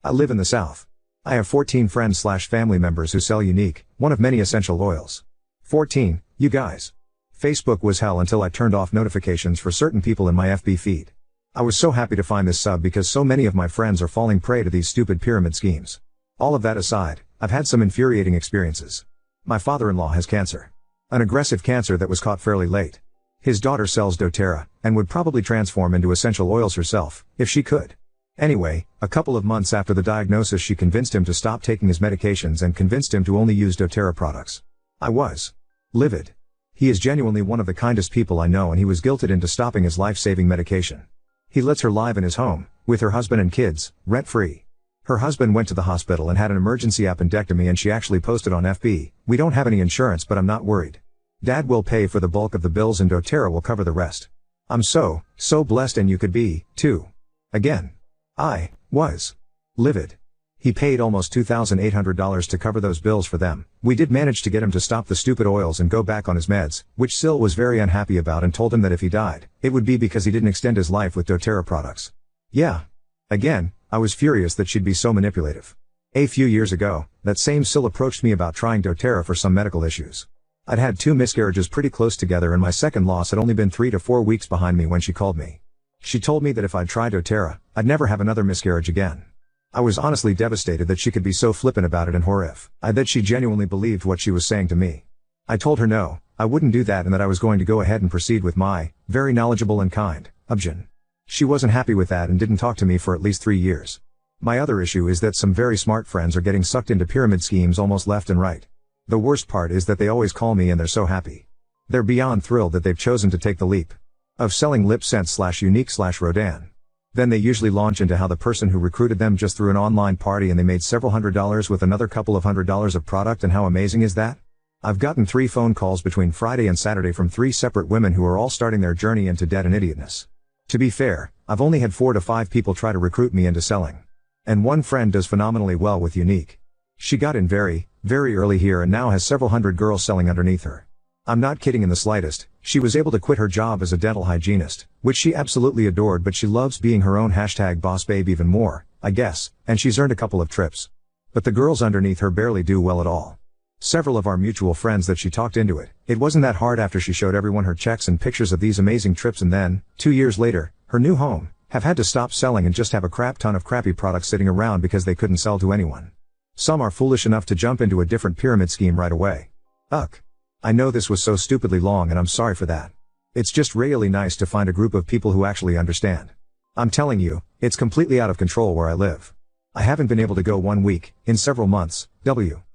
I live in the South. I have 14 friends/family members who sell Unique, one of many essential oils. 14, you guys. Facebook was hell until I turned off notifications for certain people in my FB feed. I was so happy to find this sub because so many of my friends are falling prey to these stupid pyramid schemes. All of that aside, I've had some infuriating experiences. My father-in-law has cancer. An aggressive cancer that was caught fairly late. His daughter sells doTERRA, and would probably transform into essential oils herself, if she could. Anyway, a couple of months after the diagnosis she convinced him to stop taking his medications and convinced him to only use doTERRA products. I was livid. He is genuinely one of the kindest people I know, and he was guilted into stopping his life-saving medication. He lets her live in his home, with her husband and kids, rent-free. Her husband went to the hospital and had an emergency appendectomy, and she actually posted on FB, "We don't have any insurance, but I'm not worried. Dad will pay for the bulk of the bills and doTERRA will cover the rest." I'm so blessed, and you could be, too. Again. I was livid. He paid almost $2,800 to cover those bills for them. We did manage to get him to stop the stupid oils and go back on his meds, which Sil was very unhappy about and told him that if he died, it would be because he didn't extend his life with doTERRA products. Yeah. Again, I was furious that she'd be so manipulative. A few years ago, that same Sil approached me about trying doTERRA for some medical issues. I'd had 2 miscarriages pretty close together, and my second loss had only been 3 to 4 weeks behind me when she called me. She told me that if I'd tried doTERRA, I'd never have another miscarriage again. I was honestly devastated that she could be so flippant about it, and horrified that she genuinely believed what she was saying to me. I told her no, I wouldn't do that, and that I was going to go ahead and proceed with my very knowledgeable and kind option. She wasn't happy with that and didn't talk to me for at least 3 years. My other issue is that some very smart friends are getting sucked into pyramid schemes almost left and right. The worst part is that they always call me and they're so happy. They're beyond thrilled that they've chosen to take the leap of selling lip scents/Unique/Rodan. Then they usually launch into how the person who recruited them just threw an online party and they made several $100s with another couple of $100s of product, and how amazing is that? I've gotten 3 phone calls between Friday and Saturday from 3 separate women who are all starting their journey into debt and idiotness. To be fair, I've only had 4 to 5 people try to recruit me into selling. And one friend does phenomenally well with Unique. She got in very early here and now has several hundred girls selling underneath her. I'm not kidding in the slightest. She was able to quit her job as a dental hygienist, which she absolutely adored, but she loves being her own #boss babe even more, I guess, and she's earned a couple of trips. But the girls underneath her barely do well at all. Several of our mutual friends that she talked into it. It wasn't that hard after she showed everyone her checks and pictures of these amazing trips, and then, 2 years later, her new home, have had to stop selling and just have a crap ton of crappy products sitting around because they couldn't sell to anyone. Some are foolish enough to jump into a different pyramid scheme right away. Ugh. I know this was so stupidly long, and I'm sorry for that. It's just really nice to find a group of people who actually understand. I'm telling you, it's completely out of control where I live. I haven't been able to go 1 week, in several months,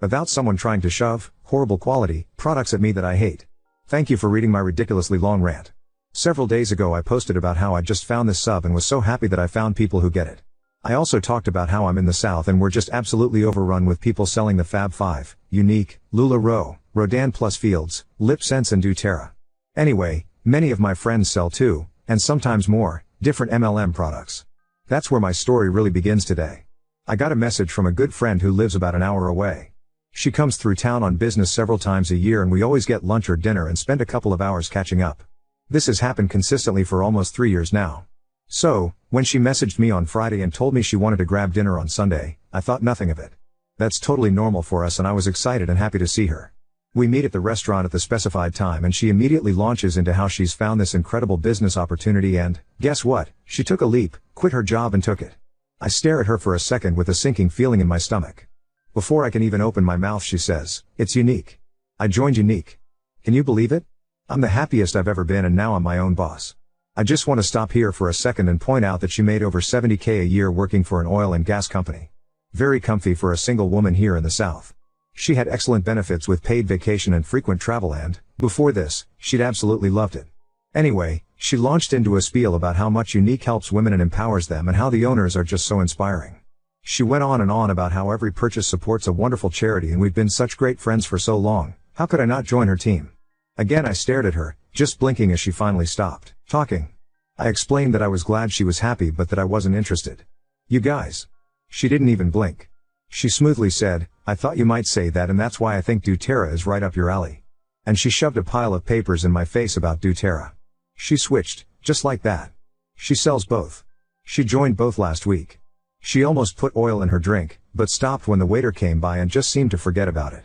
without someone trying to shove horrible quality products at me that I hate. Thank you for reading my ridiculously long rant. Several days ago I posted about how I just found this sub and was so happy that I found people who get it. I also talked about how I'm in the South and we're just absolutely overrun with people selling the Fab 5, Unique, LuLaRoe, Rodan Plus Fields, Lip Sense and doTERRA. Anyway, many of my friends sell 2, and sometimes more, different MLM products. That's where my story really begins today. I got a message from a good friend who lives about an hour away. She comes through town on business several times a year, and we always get lunch or dinner and spend a couple of hours catching up. This has happened consistently for almost 3 years now. So, when she messaged me on Friday and told me she wanted to grab dinner on Sunday, I thought nothing of it. That's totally normal for us, and I was excited and happy to see her. We meet at the restaurant at the specified time, and she immediately launches into how she's found this incredible business opportunity, and, guess what? She took a leap, quit her job and took it. I stare at her for a second with a sinking feeling in my stomach. Before I can even open my mouth, she says, "It's Unique. I joined Unique. Can you believe it? I'm the happiest I've ever been, and now I'm my own boss." I just want to stop here for a second and point out that she made over $70K a year working for an oil and gas company. Very comfy for a single woman here in the South. She had excellent benefits with paid vacation and frequent travel, and, before this, she'd absolutely loved it. Anyway, she launched into a spiel about how much Unique helps women and empowers them, and how the owners are just so inspiring. She went on and on about how every purchase supports a wonderful charity, and we've been such great friends for so long. How could I not join her team? Again I stared at her, just blinking as she finally stopped talking. I explained that I was glad she was happy, but that I wasn't interested. You guys. She didn't even blink. She smoothly said, "I thought you might say that, and that's why I think doTERRA is right up your alley." And she shoved a pile of papers in my face about doTERRA. She switched, just like that. She sells both. She joined both last week. She almost put oil in her drink, but stopped when the waiter came by and just seemed to forget about it.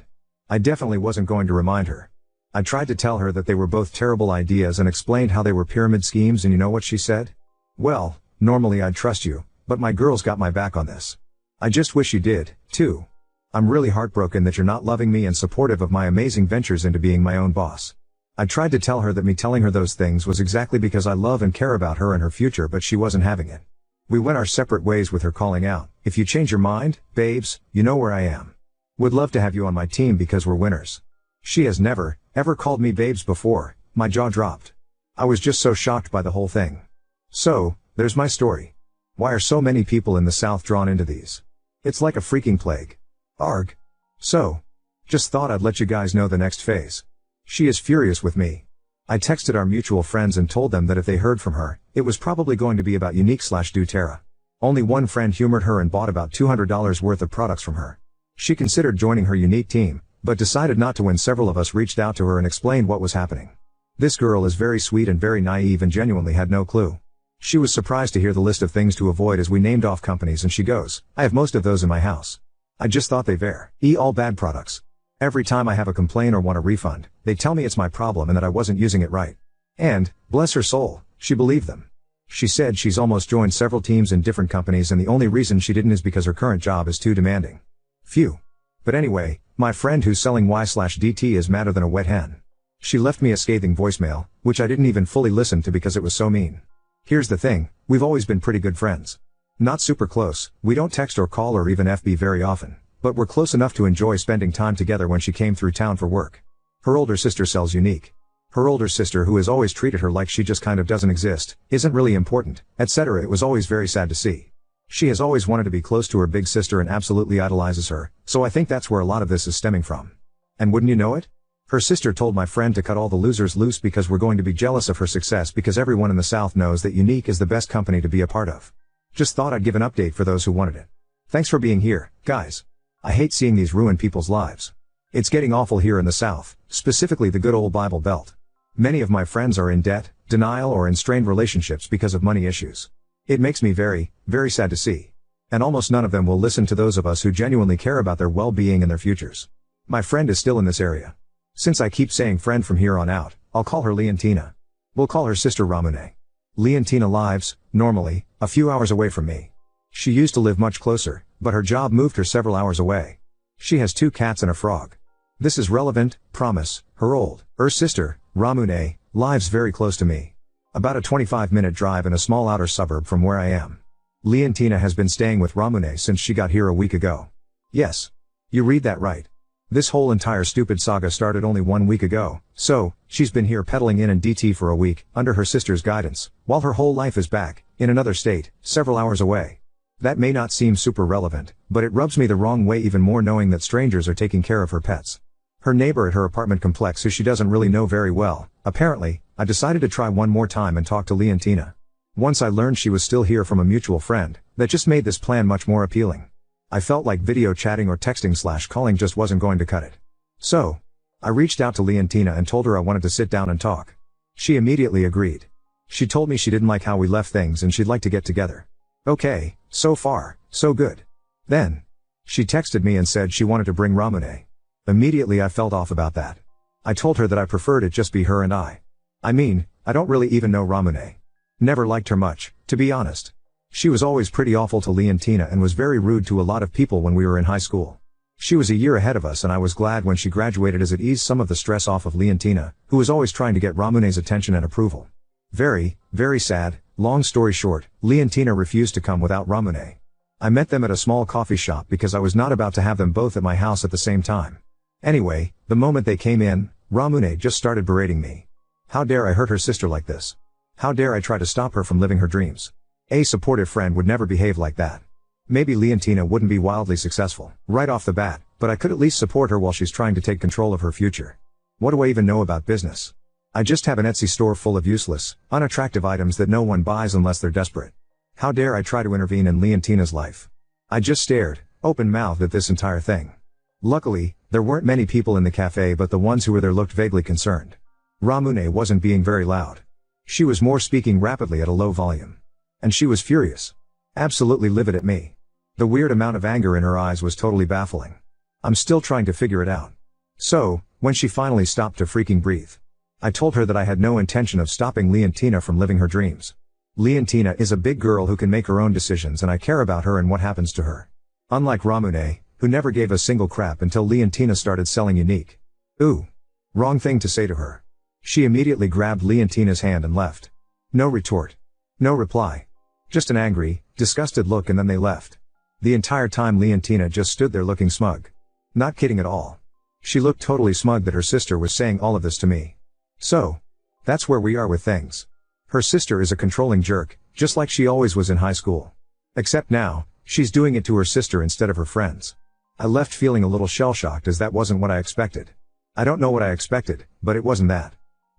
I definitely wasn't going to remind her. I tried to tell her that they were both terrible ideas and explained how they were pyramid schemes, and you know what she said? Well, normally I'd trust you, but my girl's got my back on this. I just wish you did, too. I'm really heartbroken that you're not loving me and supportive of my amazing ventures into being my own boss. I tried to tell her that me telling her those things was exactly because I love and care about her and her future, but she wasn't having it. We went our separate ways with her calling out, "If you change your mind, babes, you know where I am. Would love to have you on my team because we're winners." She has never, ever called me babes before. My jaw dropped. I was just so shocked by the whole thing. So, there's my story. Why are so many people in the South drawn into these? It's like a freaking plague. Arg. So, just thought I'd let you guys know the next phase. She is furious with me. I texted our mutual friends and told them that if they heard from her, it was probably going to be about Unique/doTERRA. Only one friend humored her and bought about $200 worth of products from her. She considered joining her Unique team, but decided not to when several of us reached out to her and explained what was happening. This girl is very sweet and very naive and genuinely had no clue. She was surprised to hear the list of things to avoid as we named off companies, and she goes, "I have most of those in my house. I just thought they were all bad products. Every time I have a complaint or want a refund, they tell me it's my problem and that I wasn't using it right." And, bless her soul, she believed them. She said she's almost joined several teams in different companies and the only reason she didn't is because her current job is too demanding. Phew. But anyway, my friend who's selling Y/DT is madder than a wet hen. She left me a scathing voicemail, which I didn't even fully listen to because it was so mean. Here's the thing, we've always been pretty good friends. Not super close, we don't text or call or even FB very often, but we're close enough to enjoy spending time together when she came through town for work. Her older sister sells Unique. Her older sister, who has always treated her like she just kind of doesn't exist, isn't really important, etc. It was always very sad to see. She has always wanted to be close to her big sister and absolutely idolizes her, so I think that's where a lot of this is stemming from. And wouldn't you know it? Her sister told my friend to cut all the losers loose because we're going to be jealous of her success because everyone in the South knows that Unique is the best company to be a part of. Just thought I'd give an update for those who wanted it. Thanks for being here, guys. I hate seeing these ruin people's lives. It's getting awful here in the South, specifically the good old Bible Belt. Many of my friends are in debt, denial or in strained relationships because of money issues. It makes me very, very sad to see. And almost none of them will listen to those of us who genuinely care about their well-being and their futures. My friend is still in this area. Since I keep saying friend from here on out, I'll call her Leontina. We'll call her Sister Ramune. Leontina lives, normally, a few hours away from me. She used to live much closer, but her job moved her several hours away. She has 2 cats and a frog. This is relevant, promise. Her older sister, Ramune, lives very close to me. About a 25-minute drive in a small outer suburb from where I am. Leontina has been staying with Ramune since she got here a week ago. Yes. You read that right. This whole entire stupid saga started only 1 week ago, so, she's been here peddling in and DT for a week, under her sister's guidance, while her whole life is back, in another state, several hours away. That may not seem super relevant, but it rubs me the wrong way even more knowing that strangers are taking care of her pets. Her neighbor at her apartment complex, who she doesn't really know very well, apparently, I decided to try one more time and talk to Leontina. Once I learned she was still here from a mutual friend, that just made this plan much more appealing. I felt like video chatting or texting/calling just wasn't going to cut it. So, I reached out to Leontina and told her I wanted to sit down and talk. She immediately agreed. She told me she didn't like how we left things and she'd like to get together. Okay, so far, so good. Then, she texted me and said she wanted to bring Ramune. Immediately I felt off about that. I told her that I preferred it just be her and I. I mean, I don't really even know Ramune. Never liked her much, to be honest. She was always pretty awful to Leontina and was very rude to a lot of people when we were in high school. She was a year ahead of us and I was glad when she graduated as it eased some of the stress off of Leontina, who was always trying to get Ramune's attention and approval. Very, very sad. Long story short, Leontina refused to come without Ramune. I met them at a small coffee shop because I was not about to have them both at my house at the same time. Anyway, the moment they came in, Ramune just started berating me. How dare I hurt her sister like this? How dare I try to stop her from living her dreams? A supportive friend would never behave like that. Maybe Leontina wouldn't be wildly successful, right off the bat, but I could at least support her while she's trying to take control of her future. What do I even know about business? I just have an Etsy store full of useless, unattractive items that no one buys unless they're desperate. How dare I try to intervene in Leontina's life? I just stared, open-mouthed at this entire thing. Luckily, there weren't many people in the cafe, but the ones who were there looked vaguely concerned. Ramune wasn't being very loud. She was more speaking rapidly at a low volume. And she was furious. Absolutely livid at me. The weird amount of anger in her eyes was totally baffling. I'm still trying to figure it out. So, when she finally stopped to freaking breathe, I told her that I had no intention of stopping Leontina from living her dreams. Leontina is a big girl who can make her own decisions, and I care about her and what happens to her. Unlike Ramune, who never gave a single crap until Leontina started selling Unique. Ooh. Wrong thing to say to her. She immediately grabbed Leontina's hand and left. No retort. No reply. Just an angry, disgusted look, and then they left. The entire time Leontina just stood there looking smug. Not kidding at all. She looked totally smug that her sister was saying all of this to me. So, that's where we are with things. Her sister is a controlling jerk, just like she always was in high school. Except now, she's doing it to her sister instead of her friends. I left feeling a little shell-shocked, as that wasn't what I expected. I don't know what I expected, but it wasn't that.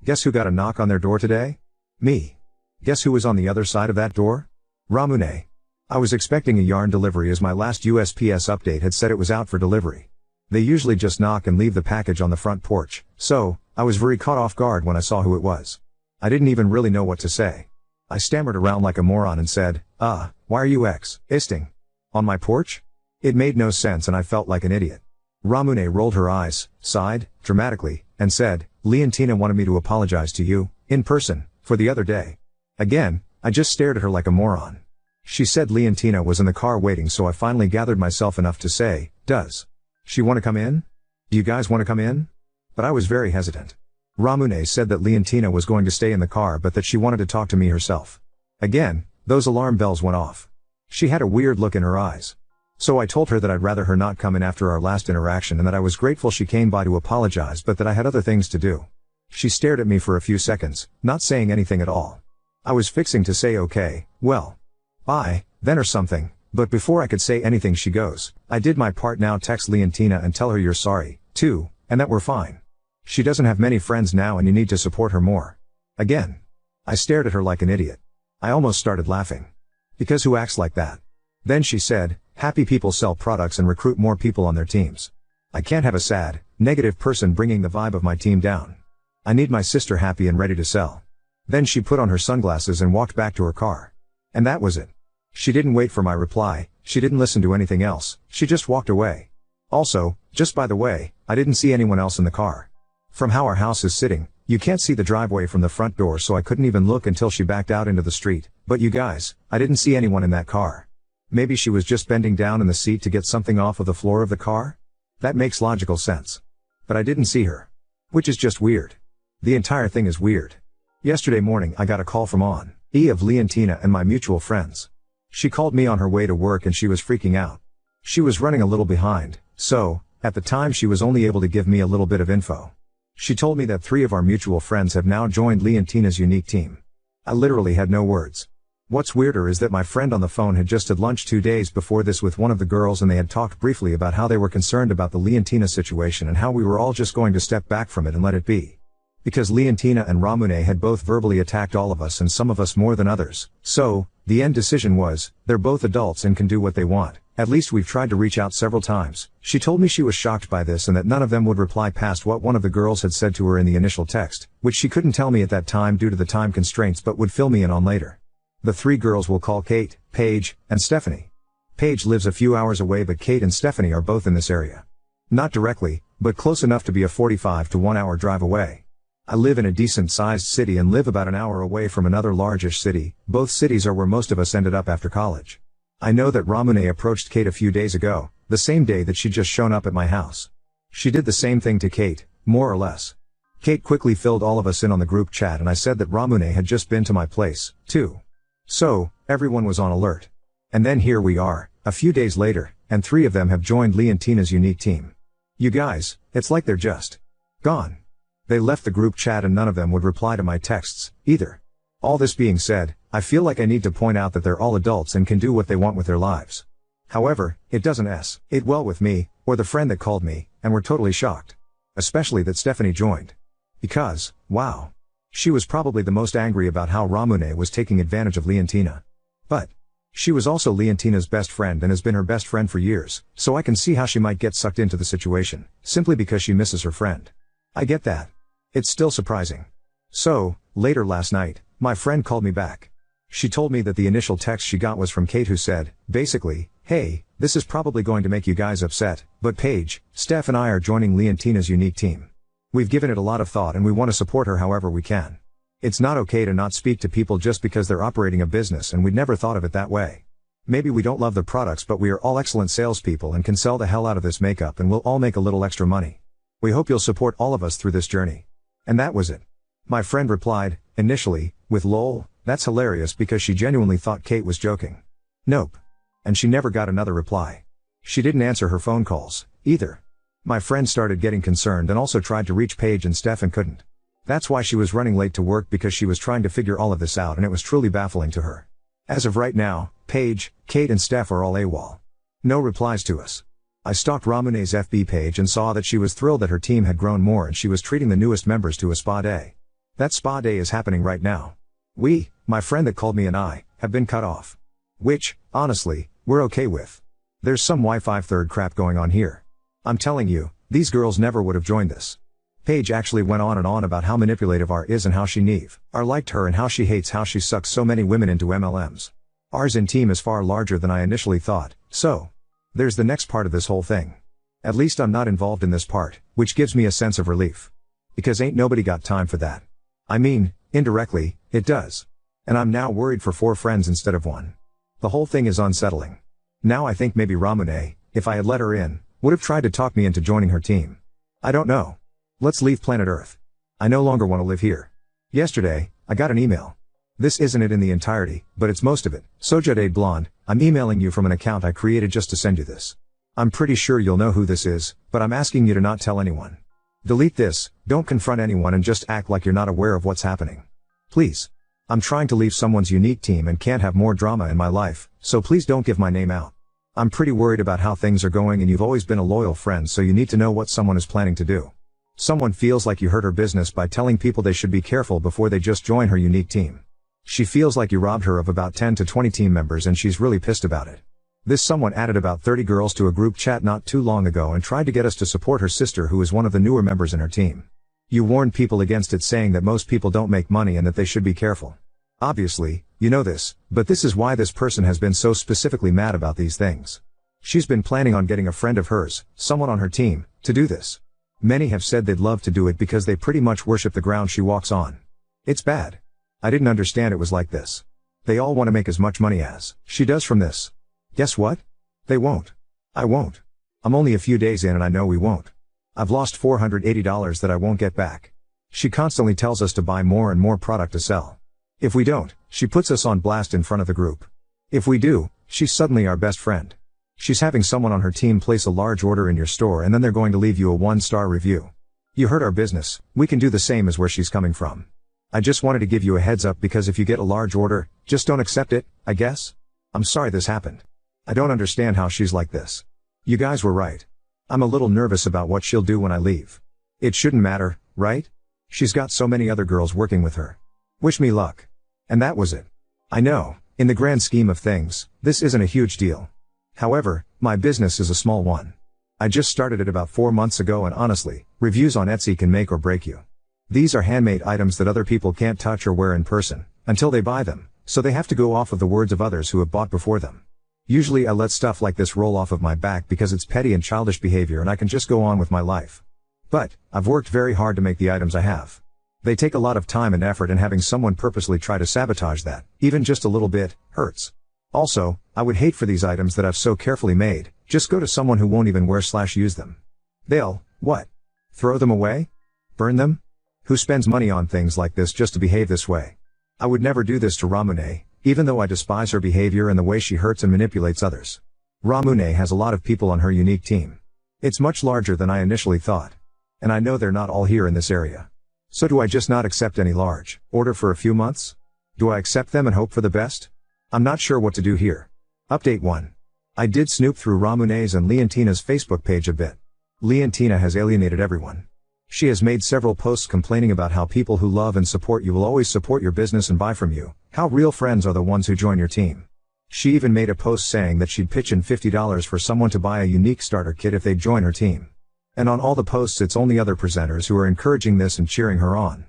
Guess who got a knock on their door today? Me. Guess who was on the other side of that door? Ramune. I was expecting a yarn delivery, as my last USPS update had said it was out for delivery. They usually just knock and leave the package on the front porch, so I was very caught off guard when I saw who it was. I didn't even really know what to say. I stammered around like a moron and said, why are you existing on my porch? It made no sense, and I felt like an idiot. Ramune rolled her eyes, sighed dramatically, and said, Leontina wanted me to apologize to you, in person, for the other day. Again, I just stared at her like a moron. She said Leontina was in the car waiting, so I finally gathered myself enough to say, does she want to come in? Do you guys want to come in? But I was very hesitant. Ramune said that Leontina was going to stay in the car, but that she wanted to talk to me herself. Again, those alarm bells went off. She had a weird look in her eyes. So I told her that I'd rather her not come in after our last interaction, and that I was grateful she came by to apologize, but that I had other things to do. She stared at me for a few seconds, not saying anything at all. I was fixing to say okay, well, bye, then or something, but before I could say anything she goes, I did my part now, text Leontina and tell her you're sorry, too, and that we're fine. She doesn't have many friends now and you need to support her more. Again. I stared at her like an idiot. I almost started laughing. Because who acts like that? Then she said, happy people sell products and recruit more people on their teams. I can't have a sad, negative person bringing the vibe of my team down. I need my sister happy and ready to sell. Then she put on her sunglasses and walked back to her car. And that was it. She didn't wait for my reply, she didn't listen to anything else, she just walked away. Also, just by the way, I didn't see anyone else in the car. From how our house is sitting, you can't see the driveway from the front door, so I couldn't even look until she backed out into the street, but you guys, I didn't see anyone in that car. Maybe she was just bending down in the seat to get something off of the floor of the car? That makes logical sense. But I didn't see her. Which is just weird. The entire thing is weird. Yesterday morning I got a call from of Leontina and my mutual friends. She called me on her way to work and she was freaking out. She was running a little behind, so, at the time she was only able to give me a little bit of info. She told me that 3 of our mutual friends have now joined Leontina's Unique team. I literally had no words. What's weirder is that my friend on the phone had just had lunch 2 days before this with one of the girls, and they had talked briefly about how they were concerned about the Leontina situation and how we were all just going to step back from it and let it be. Because Leontina and Ramune had both verbally attacked all of us, and some of us more than others, so, the end decision was, they're both adults and can do what they want. At least we've tried to reach out several times. She told me she was shocked by this and that none of them would reply past what one of the girls had said to her in the initial text, which she couldn't tell me at that time due to the time constraints but would fill me in on later. The 3 girls we'll call Kate, Paige, and Stephanie. Paige lives a few hours away, but Kate and Stephanie are both in this area. Not directly, but close enough to be a 45 to 1 hour drive away. I live in a decent-sized city and live about an hour away from another largish city. Both cities are where most of us ended up after college. I know that Ramune approached Kate a few days ago, the same day that she'd just shown up at my house. She did the same thing to Kate, more or less. Kate quickly filled all of us in on the group chat, and I said that Ramune had just been to my place, too. So, everyone was on alert. And then here we are, a few days later, and 3 of them have joined Leontina's Unique team. You guys, it's like they're just gone. They left the group chat and none of them would reply to my texts, either. All this being said, I feel like I need to point out that they're all adults and can do what they want with their lives. However, it doesn't sit well with me, or the friend that called me, and we're totally shocked. Especially that Stephanie joined. Because, wow. She was probably the most angry about how Ramune was taking advantage of Leontina. But she was also Leontina's best friend and has been her best friend for years, so I can see how she might get sucked into the situation, simply because she misses her friend. I get that. It's still surprising. So, later last night, my friend called me back. She told me that the initial text she got was from Kate, who said, basically, Hey, this is probably going to make you guys upset, but Paige, Steph and I are joining Leontina's unique team. We've given it a lot of thought and we want to support her however we can. It's not okay to not speak to people just because they're operating a business, and we'd never thought of it that way. Maybe we don't love the products, but we are all excellent salespeople and can sell the hell out of this makeup, and we'll all make a little extra money. We hope you'll support all of us through this journey. And that was it. My friend replied, initially, with lol, that's hilarious, because she genuinely thought Kate was joking. Nope. And she never got another reply. She didn't answer her phone calls, either. My friend started getting concerned and also tried to reach Paige and Steph and couldn't. That's why she was running late to work, because she was trying to figure all of this out, and it was truly baffling to her. As of right now, Paige, Kate and Steph are all AWOL. No replies to us. I stalked Ramune's FB page and saw that she was thrilled that her team had grown more and she was treating the newest members to a spa day. That spa day is happening right now. We, my friend that called me and I, have been cut off. Which, honestly, we're okay with. There's some Wi-Fi third crap going on here. I'm telling you, these girls never would have joined this. Paige actually went on and on about how manipulative R is and how she liked her and how she hates how she sucks so many women into MLMs. R's in team is far larger than I initially thought, so there's the next part of this whole thing. At least I'm not involved in this part, which gives me a sense of relief. Because ain't nobody got time for that. I mean, indirectly, it does. And I'm now worried for 4 friends instead of 1. The whole thing is unsettling. Now I think maybe Ramune, if I had let her in, would have tried to talk me into joining her team. I don't know. Let's leave planet Earth. I no longer want to live here. Yesterday, I got an email. This isn't it in the entirety, but it's most of it. Sojade Blonde, I'm emailing you from an account I created just to send you this. I'm pretty sure you'll know who this is, but I'm asking you to not tell anyone. Delete this, don't confront anyone, and just act like you're not aware of what's happening. Please. I'm trying to leave someone's unique team and can't have more drama in my life, so please don't give my name out. I'm pretty worried about how things are going, and you've always been a loyal friend, so you need to know what someone is planning to do. Someone feels like you hurt her business by telling people they should be careful before they just join her unique team. She feels like you robbed her of about 10 to 20 team members, and she's really pissed about it. This someone added about 30 girls to a group chat not too long ago and tried to get us to support her sister, who is one of the newer members in her team. You warned people against it, saying that most people don't make money and that they should be careful. Obviously, you know this, but this is why this person has been so specifically mad about these things. She's been planning on getting a friend of hers, someone on her team, to do this. Many have said they'd love to do it because they pretty much worship the ground she walks on. It's bad. I didn't understand it was like this. They all want to make as much money as she does from this. Guess what? They won't. I won't. I'm only a few days in and I know we won't. I've lost $480 that I won't get back. She constantly tells us to buy more and more product to sell. If we don't, she puts us on blast in front of the group. If we do, she's suddenly our best friend. She's having someone on her team place a large order in your store, and then they're going to leave you a 1-star review. You hurt our business, we can do the same as where she's coming from. I just wanted to give you a heads up, because if you get a large order, just don't accept it, I guess? I'm sorry this happened. I don't understand how she's like this. You guys were right. I'm a little nervous about what she'll do when I leave. It shouldn't matter, right? She's got so many other girls working with her. Wish me luck. And that was it. I know, in the grand scheme of things, this isn't a huge deal. However, my business is a small one. I just started it about 4 months ago, and honestly, reviews on Etsy can make or break you. These are handmade items that other people can't touch or wear in person, until they buy them, so they have to go off of the words of others who have bought before them. Usually I let stuff like this roll off of my back because it's petty and childish behavior and I can just go on with my life. But, I've worked very hard to make the items I have. They take a lot of time and effort, and having someone purposely try to sabotage that, even just a little bit, hurts. Also, I would hate for these items that I've so carefully made, just go to someone who won't even wear/use them. They'll, what? Throw them away? Burn them? Who spends money on things like this just to behave this way? I would never do this to Ramune, even though I despise her behavior and the way she hurts and manipulates others. Ramune has a lot of people on her unique team. It's much larger than I initially thought. And I know they're not all here in this area. So do I just not accept any large order for a few months? Do I accept them and hope for the best? I'm not sure what to do here. Update 1. I did snoop through Ramune's and Leontina's Facebook page a bit. Leontina has alienated everyone. She has made several posts complaining about how people who love and support you will always support your business and buy from you, how real friends are the ones who join your team. She even made a post saying that she'd pitch in $50 for someone to buy a unique starter kit if they'd join her team. And on all the posts it's only other presenters who are encouraging this and cheering her on.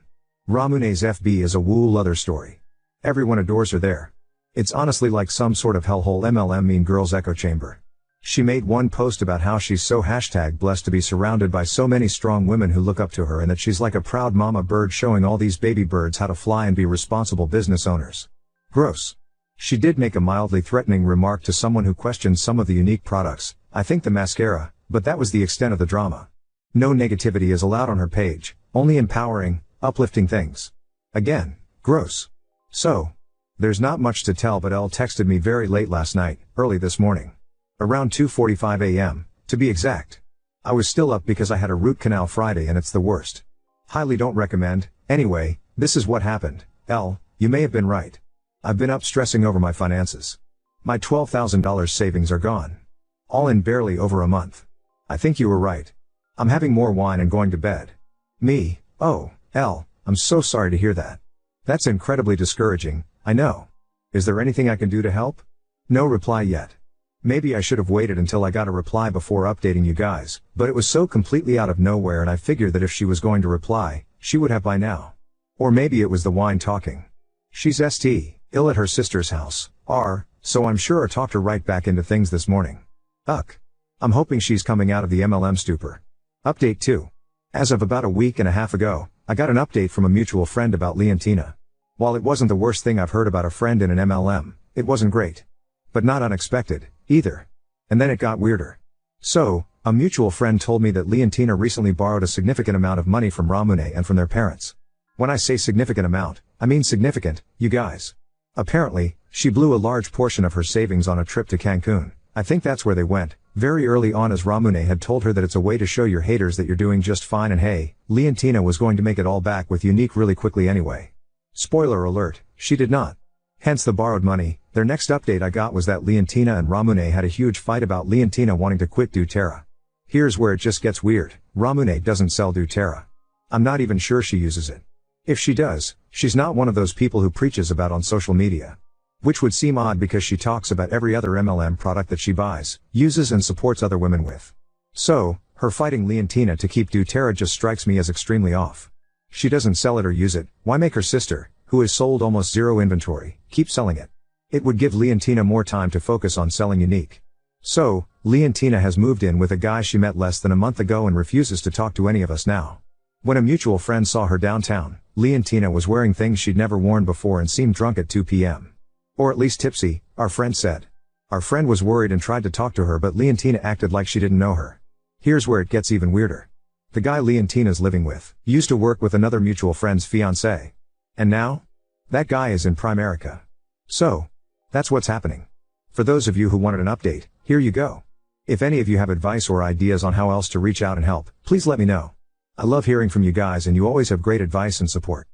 Ramune's FB is a wool leather story. Everyone adores her there. It's honestly like some sort of hellhole MLM mean girls echo chamber. She made one post about how she's so #blessed to be surrounded by so many strong women who look up to her and that she's like a proud mama bird showing all these baby birds how to fly and be responsible business owners. Gross. She did make a mildly threatening remark to someone who questioned some of the unique products, I think the mascara, but that was the extent of the drama. No negativity is allowed on her page, only empowering, uplifting things. Again, gross. So, there's not much to tell, but Elle texted me very late last night, early this morning. Around 2:45 a.m., to be exact. I was still up because I had a root canal Friday and it's the worst. Highly don't recommend. Anyway, this is what happened. Elle, you may have been right. I've been up stressing over my finances. My $12,000 savings are gone. All in barely over a month. I think you were right. I'm having more wine and going to bed. Me, oh, Elle, I'm so sorry to hear that. That's incredibly discouraging, I know. Is there anything I can do to help? No reply yet. Maybe I should have waited until I got a reply before updating you guys, but it was so completely out of nowhere and I figured that if she was going to reply, she would have by now. Or maybe it was the wine talking. She's ill at her sister's house, so I'm sure I talked her right back into things this morning. I'm hoping she's coming out of the MLM stupor. Update 2. As of about a week and a half ago, I got an update from a mutual friend about Leontina. While it wasn't the worst thing I've heard about a friend in an MLM, it wasn't great. But not unexpected, either. And then it got weirder. So, a mutual friend told me that Leontina recently borrowed a significant amount of money from Ramune and from their parents. When I say significant amount, I mean significant, you guys. Apparently, she blew a large portion of her savings on a trip to Cancun. I think that's where they went, very early on, as Ramune had told her that it's a way to show your haters that you're doing just fine, and hey, Leontina was going to make it all back with Unique really quickly anyway. Spoiler alert, she did not. Hence the borrowed money. Their next update I got was that Leontina and Ramune had a huge fight about Leontina wanting to quit doTERRA. Here's where it just gets weird. Ramune doesn't sell doTERRA. I'm not even sure she uses it. If she does, she's not one of those people who preaches about on social media. Which would seem odd because she talks about every other MLM product that she buys, uses and supports other women with. So, her fighting Leontina to keep doTERRA just strikes me as extremely off. She doesn't sell it or use it, why make her sister, who has sold almost zero inventory, keep selling it? It would give Leontina more time to focus on selling Unique. So, Leontina has moved in with a guy she met less than a month ago and refuses to talk to any of us now. When a mutual friend saw her downtown, Leontina was wearing things she'd never worn before and seemed drunk at 2 p.m. Or at least tipsy, our friend said. Our friend was worried and tried to talk to her, but Leontina acted like she didn't know her. Here's where it gets even weirder. The guy Leontina's living with used to work with another mutual friend's fiancé. And now? That guy is in Primerica. So, that's what's happening. For those of you who wanted an update, here you go. If any of you have advice or ideas on how else to reach out and help, please let me know. I love hearing from you guys and you always have great advice and support.